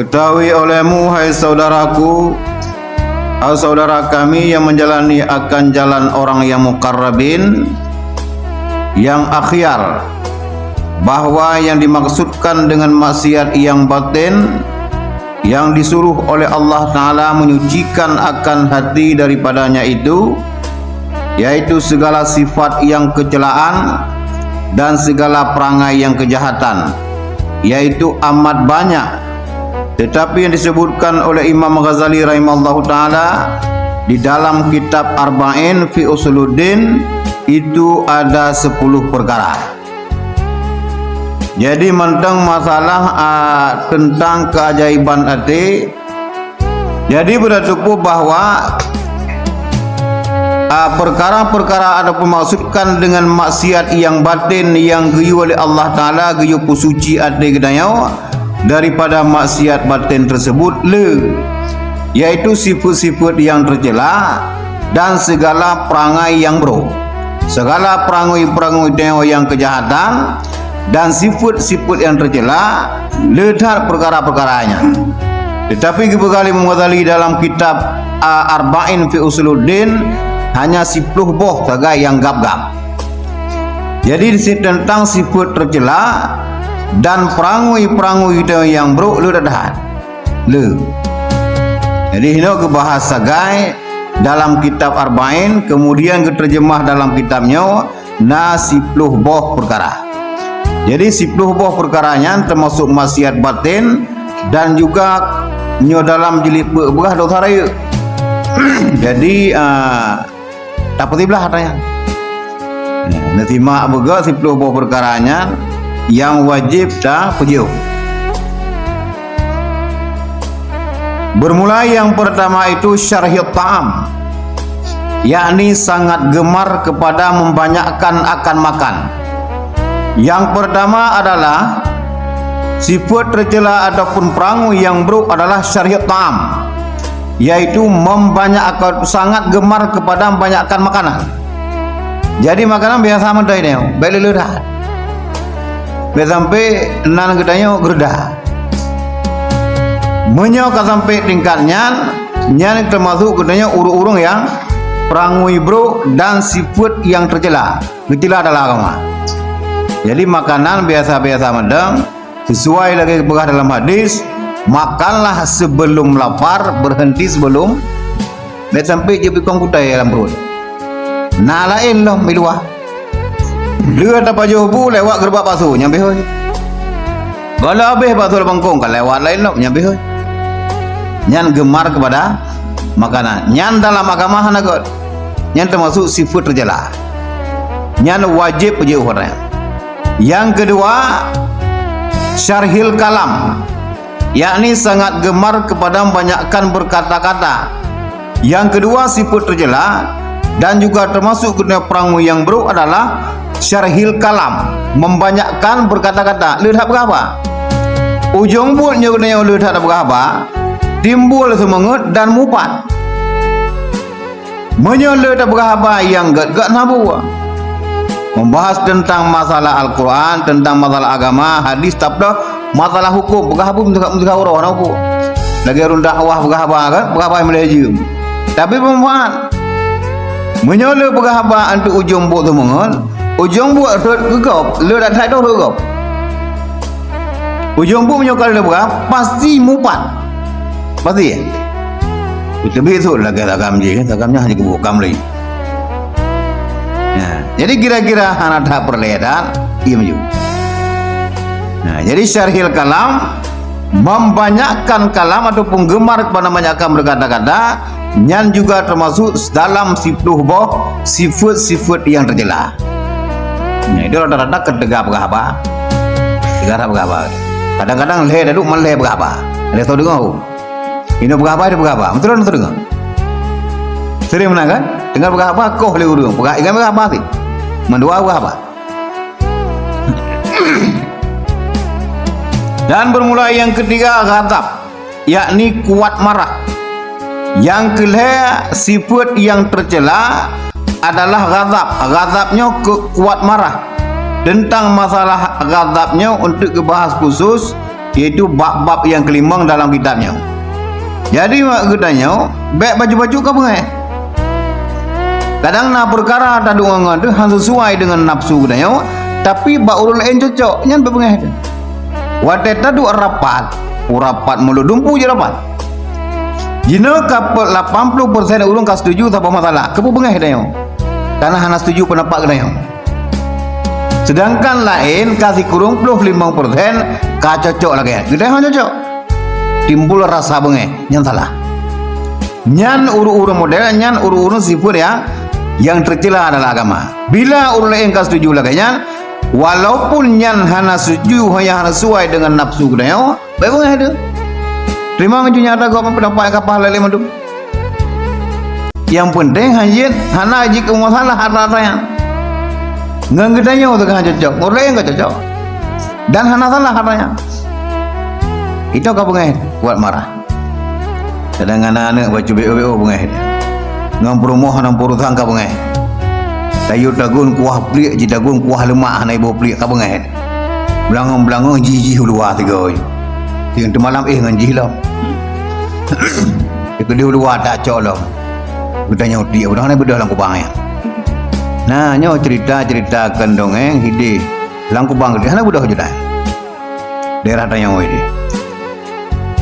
Ketahui olehmu hai saudaraku, hai saudara kami yang menjalani akan jalan orang yang muqarrabin, yang akhyar, bahwa yang dimaksudkan dengan maksiat yang batin yang disuruh oleh Allah Ta'ala menyucikan akan hati daripadanya itu, yaitu segala sifat yang kecelaan dan segala perangai yang kejahatan, yaitu amat banyak. Tetapi yang disebutkan oleh Imam Ghazali rahimahullahu ta'ala di dalam kitab Arba'in fi Usuluddin itu ada 10 perkara. Jadi tentang masalah tentang keajaiban hati, jadi beratupu bahwa perkara-perkara ada pemaksudkan dengan maksiat yang batin yang geyu oleh Allah Ta'ala, geyu pusuci hati kedanya daripada maksiat batin tersebut yaitu sifat-sifat yang tercela dan segala perangai yang buruk, segala perangai-perangai yang kejahatan dan sifat-sifat yang tercela letak perkara-perkaranya. Tetapi kembali menggali dalam kitab Arba'in fi Usuluddin hanya 10 boh saja yang gap-gap. Jadi tentang sifat tercela dan perangai-perangai yang buruk lu dah jadi ini kebahas sagai dalam kitab Arba'in, kemudian keterjemah dalam kitabnya na 10 boh perkara. Jadi 10 boh perkaranya termasuk maksiat batin dan juga nyo dalam jilid begah dosa raya. Jadi tak petiblah katanya. Nanti mak begah 10 boh perkaranya yang wajib dah pujiu. Bermula yang pertama itu syarhiyat ta'am, yakni sangat gemar kepada membanyakkan akan makan. Yang pertama adalah sifat tercela ataupun perangai yang buruk adalah syarhiyat ta'am, yaitu membanyakkan, sangat gemar kepada membanyakkan makanan. Jadi makanan biasa mendah ini, baik lelah. Sampai nan gedanya gerdah menyokak sampai tingkatnya nyan termasuk gedanya urung-urung yang perangai bro dan sifat yang tercela adalah agama. Jadi makanan biasa-biasa mendang sesuai lagi begah dalam hadis, makanlah sebelum lapar, berhenti sebelum sampai je bikong kutai dalam perut. Nah lain loh miluah dia ada baju bu lewat gerbak pasu nyampe hoi. Kalau habis pasu bangkong kan lewat lain lo nyampe hoi. Nyan gemar kepada makanan. Nyan dalam agama hanagot. Nyan termasuk sifat tercela. Nyan wajib puji orang. Yang kedua syarhil kalam, yakni sangat gemar kepada membanyakkan berkata-kata. Yang kedua sifat tercela dan juga termasuk guna perangai yang buruk adalah syarhil kalam, membanyakkan berkata-kata. Lihat berapa ujung buatnya guna lihat berapa timbul semangat dan mupat menyolat berapa yang gak nabu membahas tentang masalah Al-Quran, tentang masalah agama, hadis, tabda, masalah hukum berapa menjaga orang apa lagi rundah awah berapa yang melejum tapi pemanfaat menyolat berapa untuk ujung buat semangat. Ujung buat gegap, lu dah tak tahu gegap. Ujung buat menyokal dia berapa, pasti mupat, pasti. Lebih tu lagi takam je, takamnya hanya kebukam lagi. Nah, jadi kira-kira anak tak perledan, ia maju. Nah, jadi syarhil kalam, membanyakkan kalam ataupun gemar kepada membanyakkan berkata-kata, nyan juga termasuk dalam 10 boh sifat-sifat yang tercela. Nah, itu rata-rata ketegak berapa? Kadang-kadang leh duduk meleh berapa? Ada tahu dengar? Ini berapa? Ada berapa? Betul tak dengar? Sering mana kan? Dengar berapa? Kau leh urung. Ikan berapa sih? Mendua berapa? Dan bermula yang ketiga ghadab, yakni kuat marah. Yang kelima sifat yang tercela adalah ghadab. Ghadabnya kuat marah. Tentang masalah ghadabnya untuk kebahas khusus Iaitu bab-bab yang kelima dalam kitabnya. Jadi mak katanya, baik baju-baju kau pengai. Kadang nak perkara tak ada orang tu sesuai dengan nafsu katanya, tapi bak urut lain cocok, nyan pengai. Watet tadu rapat mulu dumpu je rapat. Jina kapal 80% urang ka setuju tak apa masalah. Kepu pengai katanya. Karena hana setuju pendapat katanya. Sedangkan lain kasih kurung 55% ka cocok lagi. Kita hanya cocok. Timbul rasa bengai, yang salah. Nyan uru-uru model, nyan uru-uru sifat yang tercela adalah agama. Bila uru lain ka setuju lagi nyan, walaupun nyan hana setuju hanya hana sesuai dengan nafsu katanya, baik bengai ada. Terima kasih nyata kau pendapat kapal lele madu. Yang penting hana jika masalah harta yang ngang gedanya untuk cocok, orang yang cocok, dan hana salah hartanya. Itu kau pengen buat marah. Sedangkan anak baca BO pengen, ngam perumoh nang perusahaan kau pengen. Kayu dagun kuah pelik, ji dagun kuah lemak nai ibu pelik kau pengen. Belangang jiji luar tiga. Yang malam nganji lah. Itu dia luar tak cok lah. Bertanya dia, udah nai bedah lang kubang ya. Nah, nyo cerita kendongeng hidi lang kubang dia, nai bedah juda. Daerah tanya ini.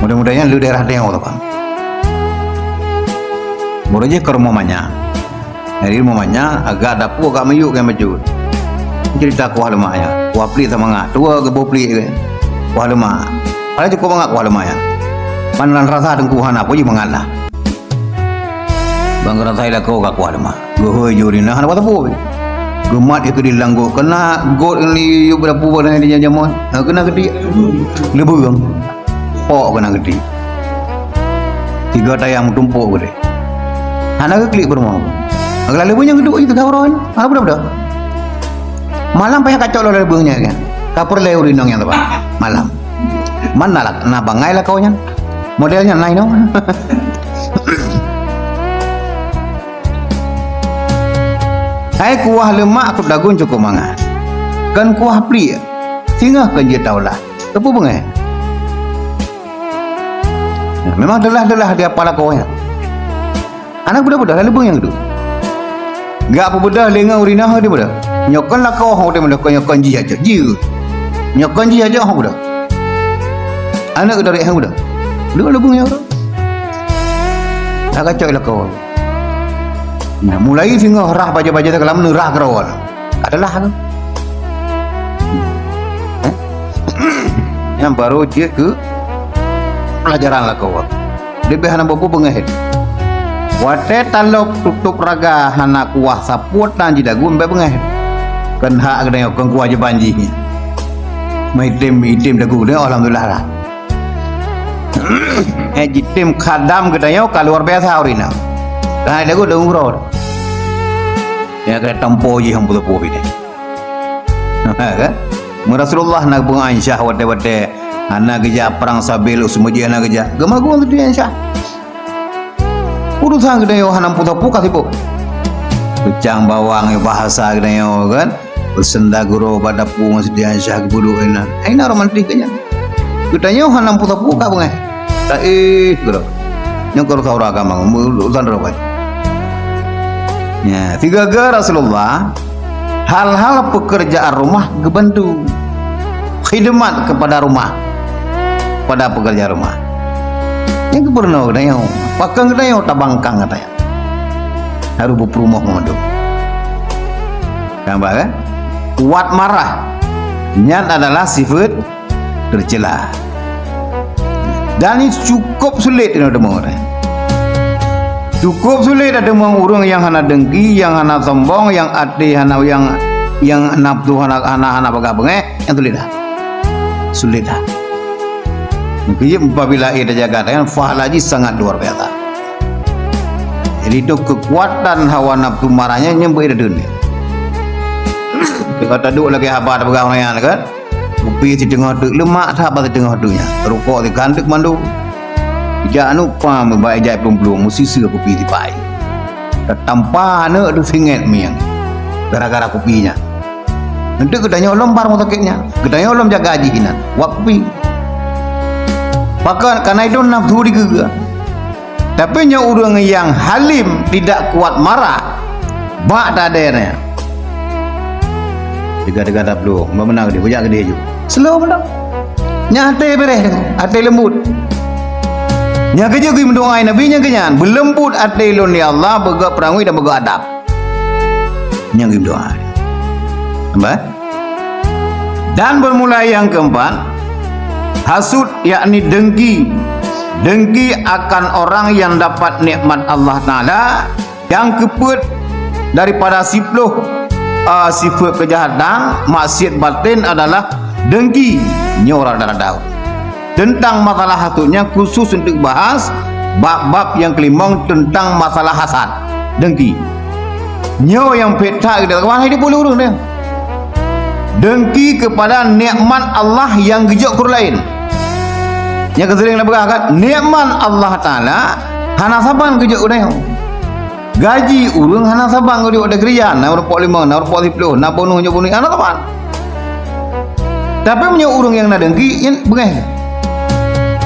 Mudah-mudahan lu daerah tanya apa? Mudah-mudahan ke rumahnya. Dari rumahnya agak dapu agak meyuk kan maju. Cerita kuah lemaknya, kuah pelik sama ngak, tua ke pelik kan. Kuah lemak. Ada cukup banget kuah lemaknya. Panan rasa dengkuhan apa je mengalah. Bang rasa ila kau ka kuah lemak. Gohoi juri nah apa tapu. Gemat itu dilanggo kena god ni berapa bulan dia jamuan. Kena gede. Lebung. Pok kena gede. 3 tayang tumpuk gede. Hana ke klik bermau. Agak lebunya geduk itu gauron. Apa dah. Malam payah kacau lo lebungnya kan. Kapur le urinong yang tepat. Malam. Mana lah na bangai lah kau nya. Modelnya lain dong. Hai kuah lemak aku dagun cukup mangan. Kan kuah pelik. Singgah kan dia tahulah. Tepu bengai. Memang delah dia pala kau ya. Anak budak-budak lalu bung yang itu. Gak apa budak lengah urinah dia budak. Nyokan lah kau hang dia budak nyokan ji aja. Nyokan ji aja hang budak. Anak dari hang budak. Lu lalu bung yang itu. Tak kacau lah kau. Nah, mulai singgah rah baca-baca tak lama nerah kerawal. Adalah kan. Yang baru dia ke pelajaran lah kau. Lebih hana babu pengahit. Wate talok tutup raga hana kuah saput nanti dagun be pengahit. Kan hak kena kan kuah je banjinya. Mai itim dagu dia alhamdulillah lah. Jitim khadam katanya luar biasa orina. Dah dagu dah umroh. Ya kena tempo je hang putu ni. Kan? Rasulullah nak bunga Aisyah wate anak geja perang sabil semuji anak geja. Gemagu tu dia Aisyah. Urusan gede yo hanam putu kasih po. Kecang bawang bahasa gede yo kan. Bersenda guru pada pung sedia Aisyah kebudu ina. Aina romantiknya. Katanya hanam putu ka bunga. Tak guru. Nyokor kau agama urusan rokan. Ya, 3 Rasulullah hal-hal pekerjaan rumah gebantu khidmat kepada rumah pada pekerja rumah yang keperno katanya pakang katanya tabangkang katanya harus berperumah memadu gambar kan kuat marah nyat adalah sifat tercela dan ini cukup sulit ini demang cukup sulit ada orang yang hana dengki, yang hana sombong, yang ati hana yang nafsu hana baga-baga yang sulit dah. Jadi apabila ia jaga dengan fahlaji sangat luar biasa. Jadi itu kekuatan hawa nafsu marahnya nyampe di dunia. Kita duduk lagi habat baga orang kan. Kopi di tengah duk lemak habat di tengah duknya. Rokok di kantuk mandu. Ija anu pam baik jai pelum-pelum musisi kopi di pai. Tanpa ana ada singet miang. Gara-gara kopinya. Nanti kedanya lom bar motaknya. Kedanya lom jaga haji hinan. Wap kopi. Maka karena itu nafsu digega. Tapi nya orang yang halim tidak kuat marah, bak tadanya. Tiga-tiga tak perlu, menang dia, bujak ke dia juga. Slow menang. Nya hati beres, hati lembut. Nya kerja kui mendoai Nabi nya kenyan, berlembut hati lon ya Allah, bergak perangui dan bergak adab. Nya kui mendoa. Nampak? Dan bermula yang keempat, hasud yakni dengki. Dengki akan orang yang dapat nikmat Allah Ta'ala. Yang keput daripada sifat kejahatan, maksiat batin adalah dengki. Ini orang dah tahu. Tentang masalah hasudnya khusus untuk bahas bab-bab yang kelima tentang masalah hasad, dengki. Nyo yang peta kita kawan ini boleh urus dia. Dengki kepada nikmat Allah yang gejok kur lain. Yang kesering nak berangkat nikmat Allah Ta'ala hana saban gejok dia. Gaji urang hana saban gejok ada kerja na berpok 5 na berpok 10 na bonus nyo bonus hana saban. Tapi punya urang yang nak dengki yang bengai.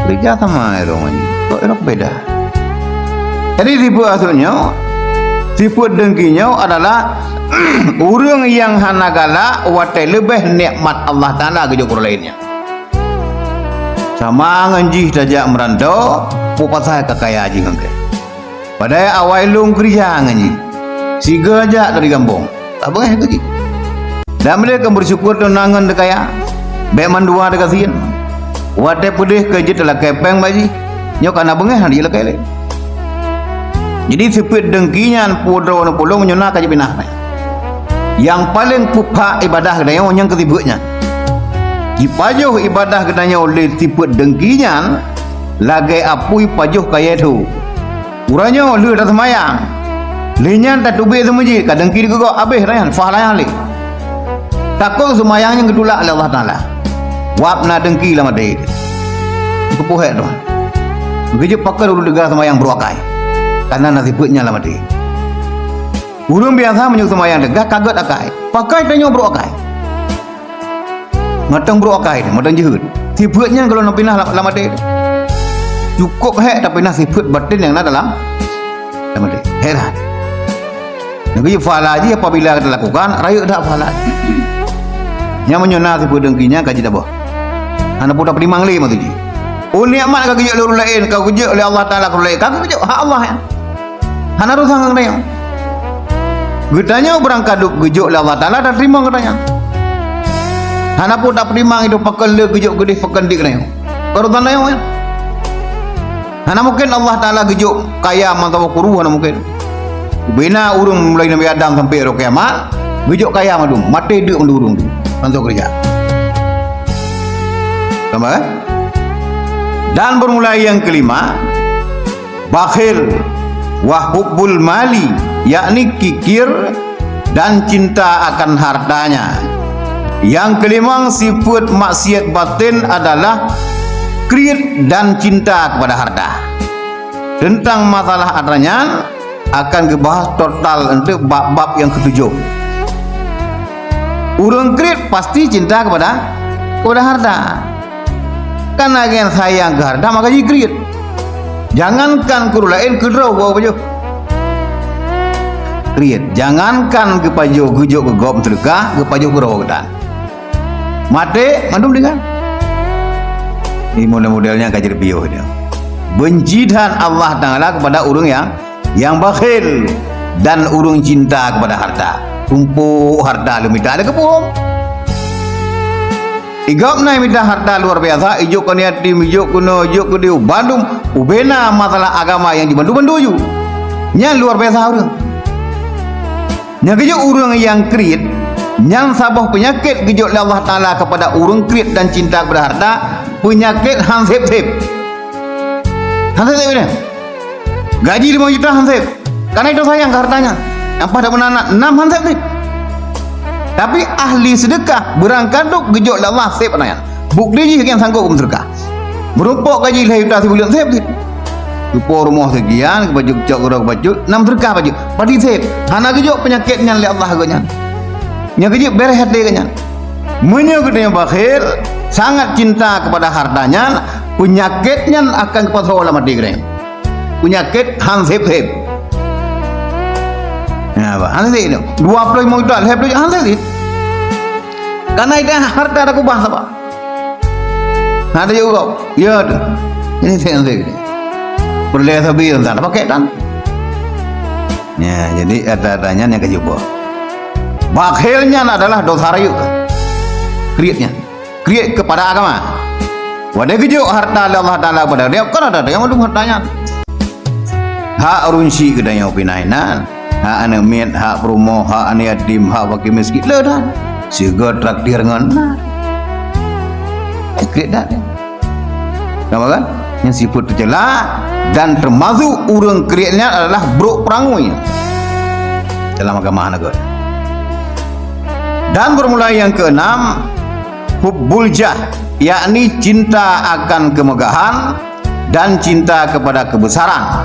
Kerja sama orang ni. Kok era beda. Jadi sifat dengkinya adalah orang yang hana gala watai lebih nikmat Allah Ta'ala ke jokur lainnya. Sama nganjih dajak merantau pupasai kakaya haji ngangke. Padahal awal long kerja nganjih siga aja dari kampung tak boleh kerja. Dan mereka bersyukur tenangan dekaya baik mandua dekasian watai pedih kerja telah kepeng baji nyok kana bengah dia lekai le. Jadi sifat dengkinya pudro na pulau menyunah kaji pinah. Yang paling pupa ibadah kedanya yang ketibuknya. Dipajuh ibadah kedanya oleh sifat dengkinya lagi apui pajuh kaya itu. Uranya lu dah semayang. Linyan tak tubi semuji kadengki juga habis rayan fahlayan le. Takut semayangnya kedulak oleh Allah Taala. Wap na dengki lama deh. Kepuhet tu. Begitu pakar dulu degar semayang beruakai. Karena nasibnya lama deh. Urang biasa menyuk semayang degar kaget akai. Pakai tanya beruakai. Matang beruakai, matang jehud. Sifatnya kalau nak pindah lama deh. Cukup tapi sifat batin yang nak dalam lama deh. Heran. Negeri fala aja apabila kita lakukan, raya tak fala. Yang menyunah sifat dengkinya kaji tak boh. Anak pun tak pelimang lima tu je. Oh nikmat kau kejut orang lain, kau kejut oleh Allah Ta'ala kau lain. Kau kejut hak Allah ya. Hana rusang kau tanya. Getanya berangkat duk kejut oleh Allah Ta'ala dan terima kau tanya. Hana pun tak pelimang itu pakai le kejut gede pakai dik tanya. Kau tanya ya. Hana mungkin Allah Ta'ala kejut kaya mantau kuru hana mungkin. Bina urung mulai Nabi Adam sampai roh kiamat, kejut kaya madum, mati duk mendurung tu. Mantau kerja. Sama kan? Dan bermula yang kelima, bakhil wa hubbul mali, yakni kikir dan cinta akan hartanya. Yang kelima sifat maksiat batin adalah kriit dan cinta kepada harta. Tentang masalah adanya akan dibahas total untuk bab-bab yang ketujuh. Urang kriit pasti cinta kepada harta. Karena yang sayang ke harta maka jadi kriit. Jangankan kuru lain kedrau kau baju kriit. Jangankan ke paju gujuk ke gop terka ke paju kurau ketan. Mate mandum dengan. Ini model-modelnya kaji bio dia. Benci dan Allah Ta'ala kepada urang yang bakhil dan urang cinta kepada harta. Tumpuk harta lu minta ada kepung. Igap na minta harta luar biasa, ijuk kau niat tim, ijuk kuno, ijuk kudiu, Bandung, ubena masalah agama yang di Bandung ju. Nya luar biasa orang. Nya kejuk orang yang kriit, yang sabah penyakit kejuk Allah Ta'ala kepada orang kriit dan cinta kepada harta, penyakit hansip-sip. Hansip-sip ini. Gaji 5 juta hansip. Karena itu sayang ke hartanya. Yang pada menanak 6 hansip-sip. Tapi ahli sedekah berangkat duk gejok Allah sep nanya. Bukti je yang sanggup sedekah. Merumpok gaji lah juta sebulan sep. Rupa rumah sekian baju cok gerok baju 6 sedekah baju. Padi sep. Hana gejok penyakitnya oleh Allah ganya. Nya gejok beres hati ganya. Menyo gedenya bakhil sangat cinta kepada hartanya penyakitnya akan kepada orang mati kena. Penyakit hansip. Ya, apa? Hansip itu 25 juta lep tu hansip. Karena itu harta ada kubah apa? Ada juga. Ya tu. Ini hansip. Perlu sabi tak pakai kan? Ya, jadi ada-adanya yang kejubo. Bakhilnya adalah dosa rayu. Kriat kepada agama. Wadah kejuk harta Allah Taala pada dia kan ada yang belum hartanya. Hak runsi kedanya opinainan, hak ane miet, hak promo, hak ane yatim, hak wakil miskin le dah. Siga traktir ngan. Kriat dah. Nama kan? Yang sifat tercela dan termasuk urang kriatnya adalah bro perangui dalam agama negara. Dan bermula yang keenam, hubbul jah, yakni cinta akan kemegahan dan cinta kepada kebesaran.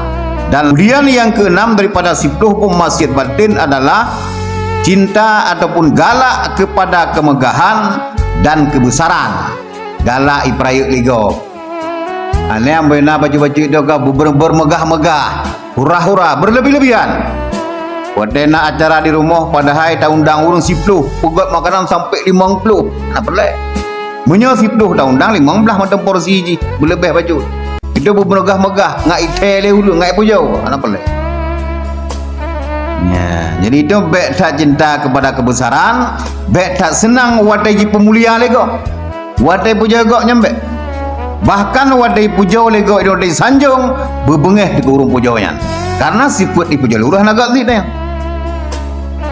Dan kemudian yang keenam daripada 10 masjid batin adalah cinta ataupun galak kepada kemegahan dan kebesaran. Galak iprayuk ligo. Ane yang benar baju-baju itu kau bermegah-megah, hura-hura, berlebih-lebihan. Pada nak acara di rumah padahal tahun undang urang 10, pegat makanan sampai 50. Nak pelik. Menyo 10 tahun undang 15 macam porsi ji, berlebih baju. Itu bermegah-megah, ngai tele dulu, ngai pujau. Nak pelik. Ya, jadi itu baik tak cinta kepada kebesaran, baik tak senang wadai pemulia lego. Wadai puja gok nyambe. Bahkan wadai puja lego itu wadai sanjung berbengeh di urung pujaunya. Karena sifat di puja lurah naga ti dah.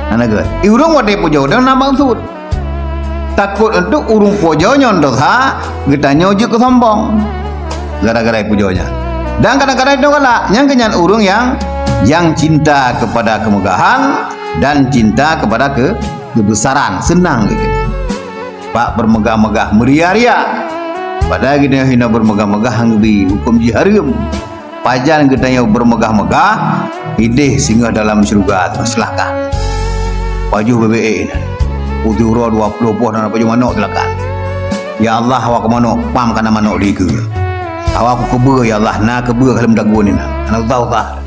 Anaga, urung wadai puja dah nambang sud. Takut untuk urung puja nyondosa, getanya ujuk ke sombong. Gara-gara pujanya. Dan kadang-kadang itu kala yang kenyan urung yang cinta kepada kemegahan dan cinta kepada kebesaran, senang gitu. Pak bermegah-megah meriah-riah. Padahal kita hina bermegah-megah hangbi hukum jiharim. Pajan kita yang bermegah-megah ideh singgah dalam syurga silahkan. Paju BBE ujuro 20 poh dan paju manok silakan. Ya Allah awak manok pam kana manok di ke. Awak kebe ya Allah na kebe kalau dagu ni na. Anak tahu tak.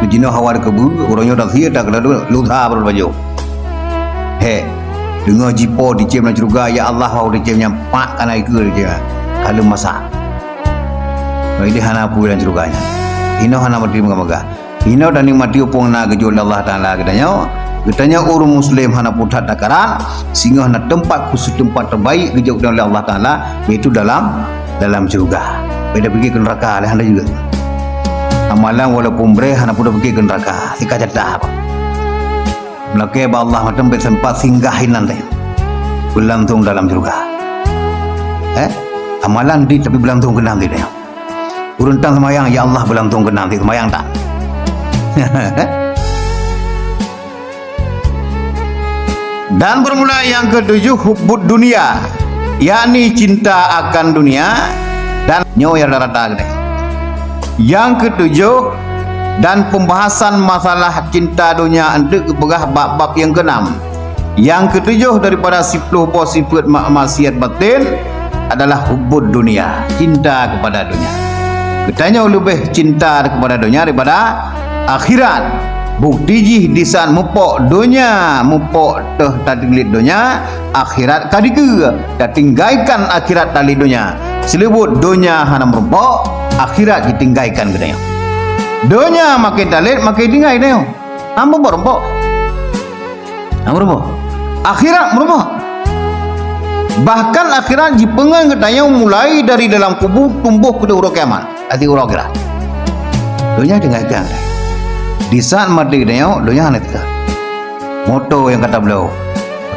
Jino hawar kebe orangnya dah sia tak ada lutha berbaju. He dengar jipo dicem dalam syurga ya Allah awak dicemnya pak kana ke dia. Kalau masak. Ini hana pu dalam syurganya. Ino hana mati megah-megah. Ino dan nikmati upong na gejol Allah Taala Katanya orang Muslim hana putat takaran sehingga hana tempat khusus tempat terbaik gejol oleh Allah Taala yaitu dalam syurga. Beda pergi ke neraka ada juga. Amalan walaupun bre hana putat pergi ke neraka. Sika jatah apa. Melakai Allah macam bersempat singgahin nanti. Berlantung dalam syurga. Amalan di tapi berlantung ke nanti dia. Urutan semayang ya Allah berlantung ke nanti semayang tak. Dan bermula yang ketujuh hubbud dunia, yakni cinta akan dunia dan nyoya rata gede. Yang ketujuh dan pembahasan masalah cinta dunia untuk kebegah bab-bab yang keenam. Yang ketujuh daripada 10 sifat maksiat batin adalah hubbud dunia, cinta kepada dunia. Katanya lebih cinta kepada dunia daripada akhirat. Bukti jih disan mupok dunia, mupok teh tadilit dunia, akhirat kadike dah tinggalkan akhirat tali dunia. Selebut dunia hana merupok, akhirat ditinggalkan kedaya. Dunia makin talit makin tinggal dia. Ambo merupok. Akhirat merupok. Bahkan akhirat dipengang kedaya mulai dari dalam kubur tumbuh ke urang kiamat. Ati urang akhirat. Dunia tinggalkan. Di saat mati dia, dunia hanya tidak. Moto yang kata beliau,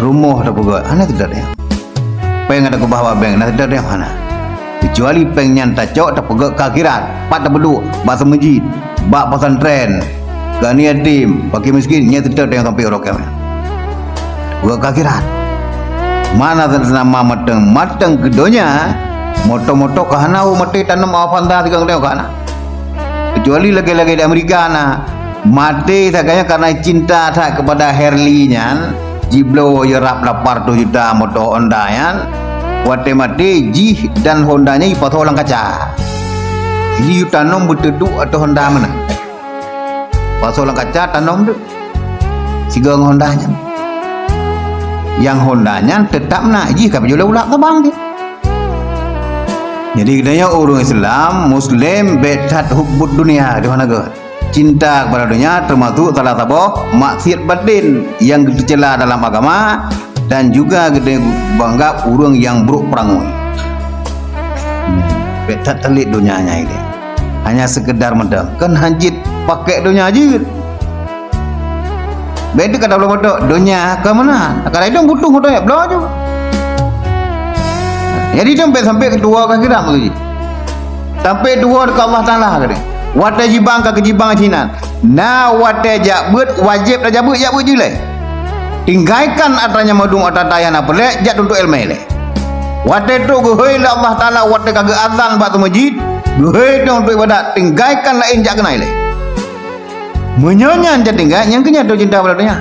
rumah ada juga, hanya tidak dia. Peng ada ke bawah peng, hanya tidak dia mana. Kecuali pengnya tak cok, tak pegak ke akhirat. Pat tak perlu, bahasa masjid, bak pesantren, gani yatim, pakai miskin, hanya tidak dia sampai orang kiamat. Pegak ke akhirat. Mana nama matang ke dunia, moto-moto ke hanau mati tanam awal fanta tiga dia ke hana. Kecuali lagi-lagi di Amerika na. Mati takanya karena cinta tak kepada Herlinya jiblo yerap lapar 2 juta motor Honda yan wate mate jih dan hondanya ipatho lang kaca. Jadi you tanam berteduk atau honda mana? Pasal lang kaca tanam tu. Sigang hondanya. Yang hondanya tetap nak jih ka baju ulak tabang dia. Jadi katanya orang Islam Muslim betat hubbud dunia di mana ke? Cinta kepada dunia termasuk salah satu maksiat batin yang tercela dalam agama dan juga gede bangga orang yang buruk perangui. Betat telit dunianya ini. Hanya sekedar mendam. Kan hanjit pakai dunia aja. Beda kata belum ada dunia ke mana? Kalau itu butuh hotel belum juga. Jadi sampai kedua kaki dah begitu. Sampai dua dekat Allah Taala kata. Wata jibang ke jibang Cina. Na wata jabut wajib dah jabut je le. Tinggalkan adanya madung atatayan apa le jat untuk ilmu le. Wata tu gehoi la Allah Taala wata kagak azan batu masjid. Gehoi tu untuk ibadat tinggalkan lain jak kenai le. Menyanyan jat tinggal yang kenya tu cinta pada dunia.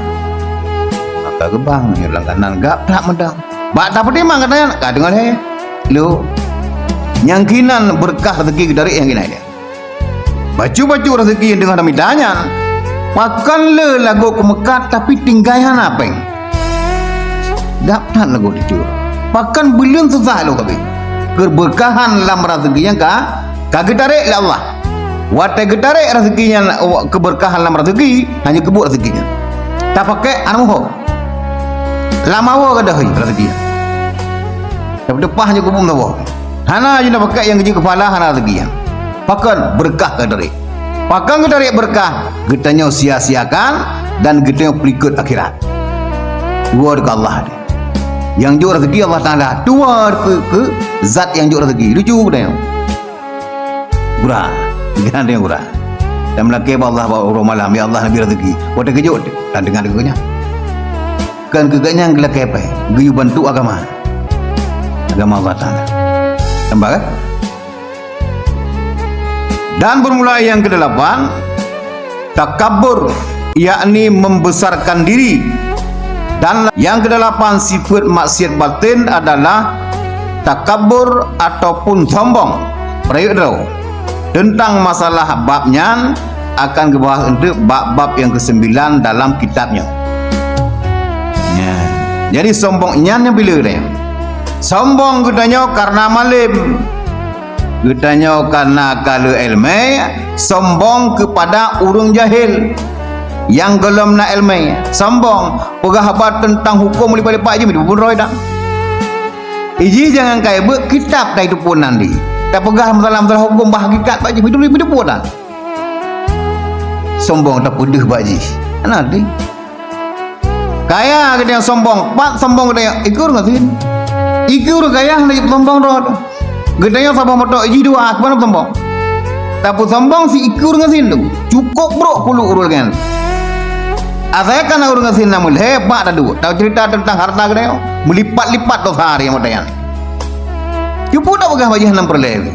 Maka gebang ni langganan gap tak medang. Bak tak pedih mang katanya ka dengar he. Lu yang kinan berkah rezeki dari yang kinai dia. Baju-baju rezeki yang dengan midanya. Makan le lagu ke Mekah tapi tinggalkan apa yang? Dapat lagu dicur. Makan belum susah lo tapi. Keberkahan dalam rezeki yang kagak tarik lah Allah. Watai getarik rezekinya keberkahan dalam rezeki hanya kebuk rezekinya. Tak pakai anu lama wa kada hai rezekinya. Tapi depan hanya kebuk tawa. Hana je nak pakai yang kerja kepala hana rezekinya. Pakan berkah getarik. Pakan getarik berkah, getanya sia-siakan dan getanya pelikut akhirat. Dua dekat Allah dia. Yang jauh rezeki Allah Taala, dua ke zat yang jauh rezeki. Lucu dia. Gurah. Jangan dia gurah. Dan melaki Allah bawa malam ya Allah nabi rezeki. Wadah kejut dan dengan keganya. Kan keganya yang gelak apa? Geyu bantu agama Allah Taala. Tambah kan? Dan bermula yang ke-8 takabur, yakni membesarkan diri. Dan yang ke-8 sifat maksiat batin adalah takabur ataupun sombong. Perayaan tentang masalah babnya akan dibahas untuk bab-bab yang ke-9 dalam kitabnya. Ya. Jadi sombongnya bila dia? Sombong katanya karena malim. Katanya karena kalau ilmu, sombong kepada orang jahil yang belum nak ilmu. Sombong pegah tentang hukum lipat-lipat je pun roy dah. Iji jangan kaya buat kitab dah itu pun nanti. Tak pegah masalah hukum bahagikat pak ji hidup pun dah. Sombong tak pedih pak ji. Nanti. Kaya kita yang sombong, pak sombong kita yang ikur enggak sih? Ikur kaya nak sombong dah. Gedanya sombong motor iji dua mana sombong. Tapi sombong si ikur enggak sih tu. Cukup bro puluh urul kan. Asal kan urul enggak sih namun hebat dah dulu. Tahu cerita tentang harta kita melipat-lipat dosa hari yang modayan. You pun tak pegah bagi hanam perleh.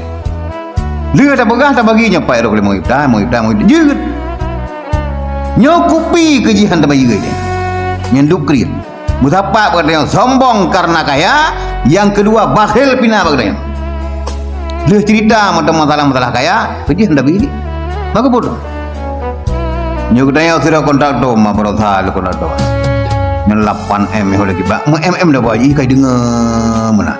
Dia tak pegah tak baginya pak erok mau ibdah. Jeut. Nyokupi kejihan tak bagi dia. Nyenduk kriat. Mutapa pada yang sombong karena kaya, yang kedua bakhil pina pada yang. Dia cerita masalah kaya, kejihan tak bagi. Maka bodoh. Nyok daya sudah kontrak tu ma berosa kontrak tu. 8M lagi ba. M dah bagi kai dengar mana.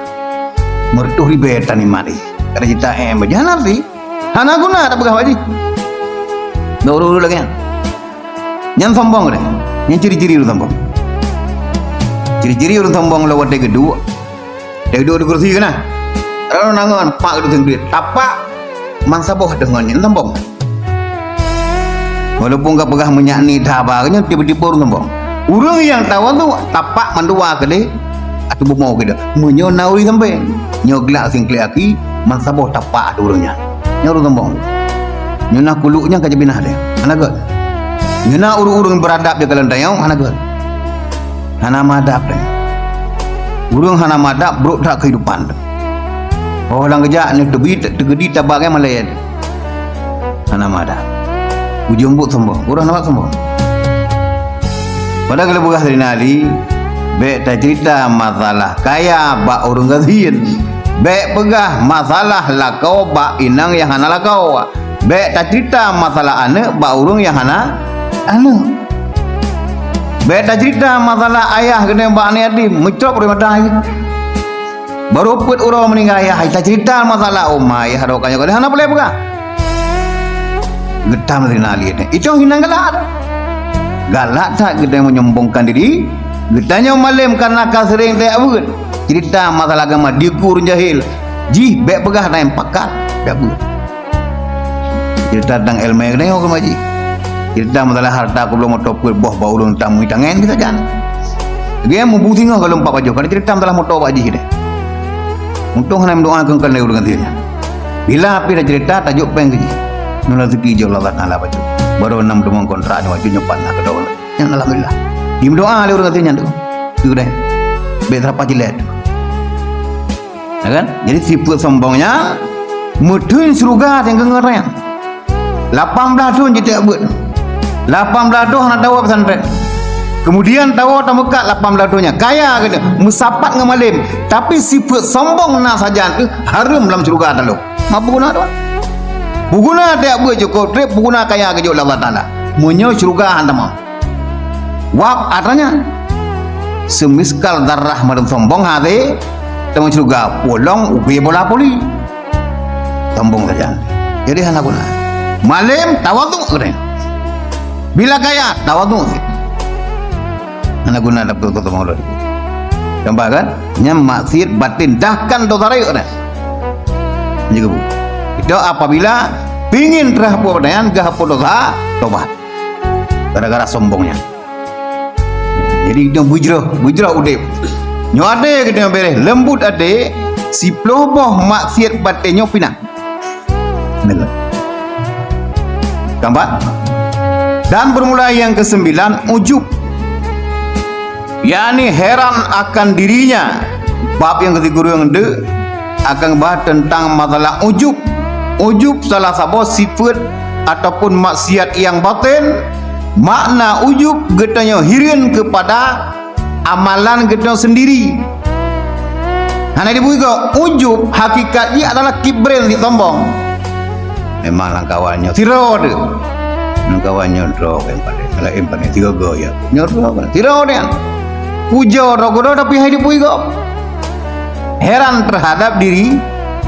Mertuh ribet tani mari. Kada kita jangan sih. Hana guna tak pegah wajib. Dulu lagi. Yang sombong deh. Yang ciri-ciri orang sombong. Ciri-ciri orang sombong lewat dia kedua. Dia kedua di kursi kan? Kalau nangan pak itu sendiri. Tapak mangsa boh dengan yang sombong. Walaupun tak pegah menyakni tabarnya tiba-tiba orang sombong. Orang yang tahu tu tapak mandua ke dia. Atau bumau kita menyo nauri sampai nyo gelak sing kliaki mansabo tapak ada orangnya nyo orang sombong nyo nak kuluknya ka jebinah dia anaga nyo nak urung-urung beradab dia kalau dayang anaga hana madap dia urung hana madap bro tak kehidupan orang kerja ni tegedi tabaknya malaya hana madap ujung but sombong orang nak sombong padahal kalau begas dari nali Be tak cerita masalah kaya ba urang gazin. Be pegah masalah lakau ba inang yang hana lakau. Be tak cerita masalah ane ba urang yang hana ane. Be tak cerita masalah ayah kena ba ane adi mencop rumah dah. Baru put urang meninggal ayah tak cerita masalah umma ayah ro kanya hana boleh pegah. Getam rinali ni. Itu hinang galak tak kita menyombongkan diri. Getanya malam karena kau sering tak buat cerita masalah agama dikur jahil ji bek pegah naik pakat tak buat cerita tentang ilmu ni aku maji cerita masalah harta aku belum motor boh bau ulun tamu tangan kita jangan dia mau buting kalau empat baju kalau cerita masalah motor baji ni untung hanya doa kau kena urang dia bila api dah cerita tajuk peng keji nula rezeki jo Allah Taala baju baru 6 demang kontrak ni wajib nyepat nak kedua yang alhamdulillah dia berdoa le orang katanya tu. Tu dah. Be terapa jelat. Kan? Jadi sifat sombongnya mudun surga yang kengerang. 18 tahun kita buat. 18 tahun nak tahu pesantren. Kemudian tahu tak muka 18 tahunnya. Kaya kena musapat dengan malim. Tapi sifat sombong nak saja harum dalam surga tu. Apa guna tu? Buguna tak buat cukup trip buguna kaya ke Allah Taala. Munyo surga hantam. Wap artinya semiskal darah madam sombong hati teman juga polong ubi bola poli sombong saja jadi anak guna malam tawadu kena bila kaya tawadu anak guna dapat tutup mulut tambah kan nyam maksiat batin dahkan dosa raya kena juga bu itu apabila pingin terhapus dengan gahapus dosa tobat gara-gara sombongnya. Jadi kita bujrah udip. Nyo ade kita beres lembut ade si ploboh maksiat batinnya pinang. Dengar. Gambar. Dan bermula yang ke-9 ujub. yakni heran akan dirinya. Bab yang ketiga yang akan bahas tentang masalah ujub. Ujub salah satu sifat ataupun maksiat yang batin. Makna ujub getanya hirin kepada amalan getanya sendiri. Hanya dibuka ujub hakikatnya adalah kibrin di tombong. Memang kawannya tirau de. Kawannya drog yang pada kalau yang pada tiga goya. Nyorok tirau dia. Puja rogodo tapi hai dibuka. Heran terhadap diri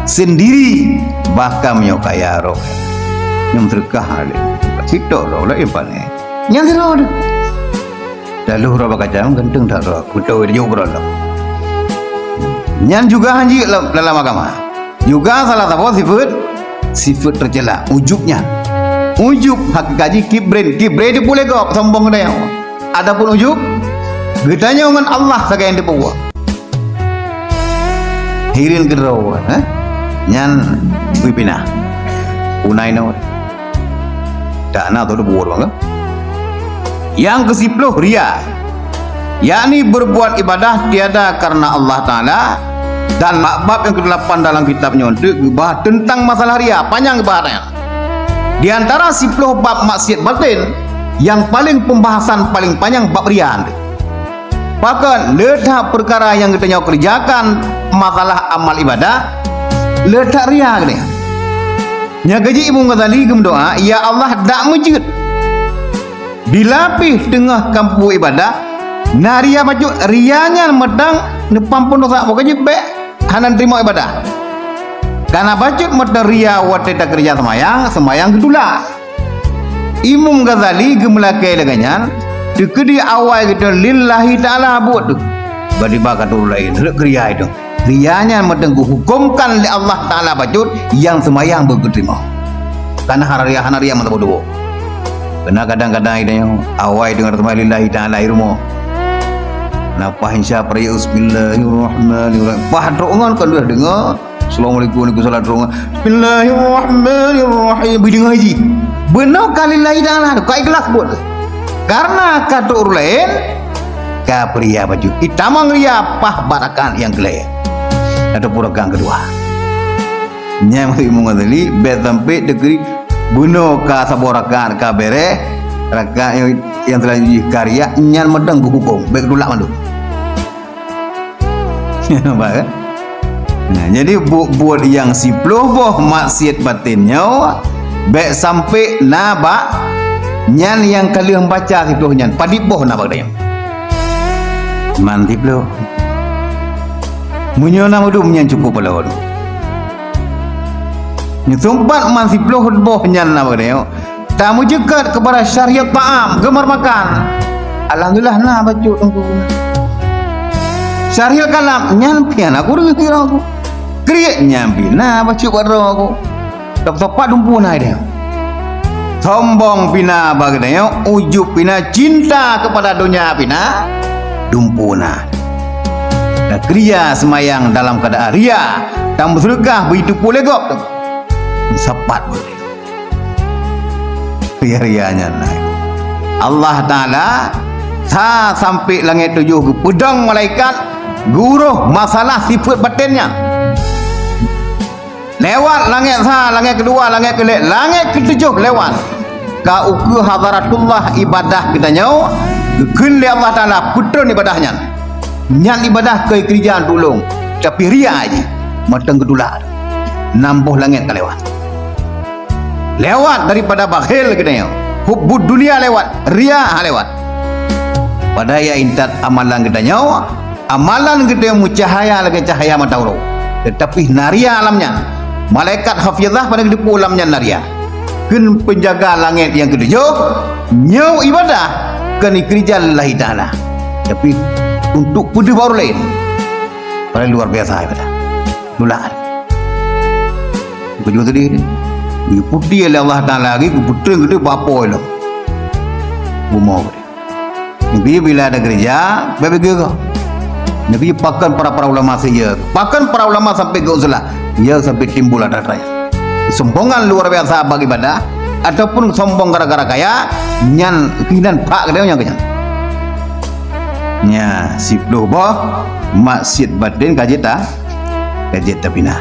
sendiri bahkan menyokaya roh. Yang terkah ada. Sitok roh lah yang pada. Yang tirau de. Lalu roh bakacam ganteng tak roh. Kutau dia jauh berolak. Yang juga hanji dalam agama. Juga salah satu sifat tercela ujubnya. Ujub hakikatnya kibrin. Kibrin itu boleh kok sombong dia. Adapun ujub gedanya dengan Allah sebagai yang dibawa. Hirin gerau, nyan pipina. Unai no. Tak nak tu buat bang. Yang ke-10 ria. Yakni berbuat ibadah tiada karena Allah Taala. Dan bab yang ke-8 dalam kitabnya untuk bahas tentang masalah ria, panjang bahasnya. Di antara 10 bab maksiat batin yang paling pembahasan paling panjang bab ria. Bahkan letak perkara yang kita kerjakan masalah amal ibadah letak ria ni. Nya gaji Imam Ghazali doa, ya Allah dak mujud. Dilapih tengah kampung ibadah, naria baju rianya medang depan pun dosa pokoknya baik hanan terima ibadah. Karena bacot medang ria wate tak kerja semayang kedula. Imam Ghazali gemelakai lengannya dekedi awal kita lillahi ta'ala buat tu. Bagi bakat tu lain ria itu. Rianya medang hukumkan oleh Allah Ta'ala bacot yang semayang berterima. Karena hari mata bodoh. Kena kadang-kadang ini awal dengar teman lillahi ta'ala irmo. Napa insya Allah bismillahirrahmanirrahim. Bahadrongan kan dah dengar. Assalamualaikum warahmatullahi wabarakatuh. Bismillahirrahmanirrahim. Dengar haji. Benar kali lillahi ta'ala tu. Kau ikhlas buat. Karena kata orang lain ka pria baju itamang ria pah barakan yang kelai. Ada purakan kedua. Nya Imam Ghazali bet sampai negeri bunuh ka saborakan ka bere raka yang telah karya nyan medang hukum baik dulu mandu Nampak kan? Nah, jadi buat yang 10 boh maksiat batinnya baik sampai nabak nyan yang kali baca 10 nyan padip boh nabak dia mantip lo munyo nama dum nyan cukup lo ni tempat man 10 boh nyan nabak dia tamu jekat kepada syariat ta'am gemar makan alhamdulillah nah baca tunggu syariat kalam nyan pian aku dengar aku kriak nyambi nah baca pada aku tepat dumpu nah dia sombong pina baganya ujub pina cinta kepada dunia pina dumpu nah kriya semayang dalam keadaan ria dan bersedekah begitu pula gop sepat boleh ria-rianya naik Allah Ta'ala sampai langit 7 pedang malaikat guruh masalah sifat batinnya lewat langit kedua, langit ketujuh lewat ka uku hadaratullah ibadah kita nyau kekun Allah Ta'ala putron ibadahnya nyan ibadah ke kerjaan tolong tapi ria aja matang kedula nambuh langit ke lewat daripada bakhil kita nyau hubbud dunia lewat ria lewat pada ya intat amalan kita nyau amalan kita yang cahaya lagi cahaya matahuru tetapi naria alamnya malaikat hafizah pada kedepu alamnya naria kun penjaga langit yang ketujuh nyau ibadah kan kerja lillahi ta'ala tapi untuk putih baru lain paling luar biasa ibadah nulaan kejual tadi putih oleh Allah Ta'ala lagi putih gede bapa itu bumau Nabi bila ada gereja bebe gego Nabi pakan para ulama saja pakan para ulama sampai ke usulah ia sampai timbul ada raya sombongan luar biasa bagi ibadah ataupun sombong gara-gara kaya nyan kinan pak kedai yang kenyan nya 10 boh maksiat batin kajita pina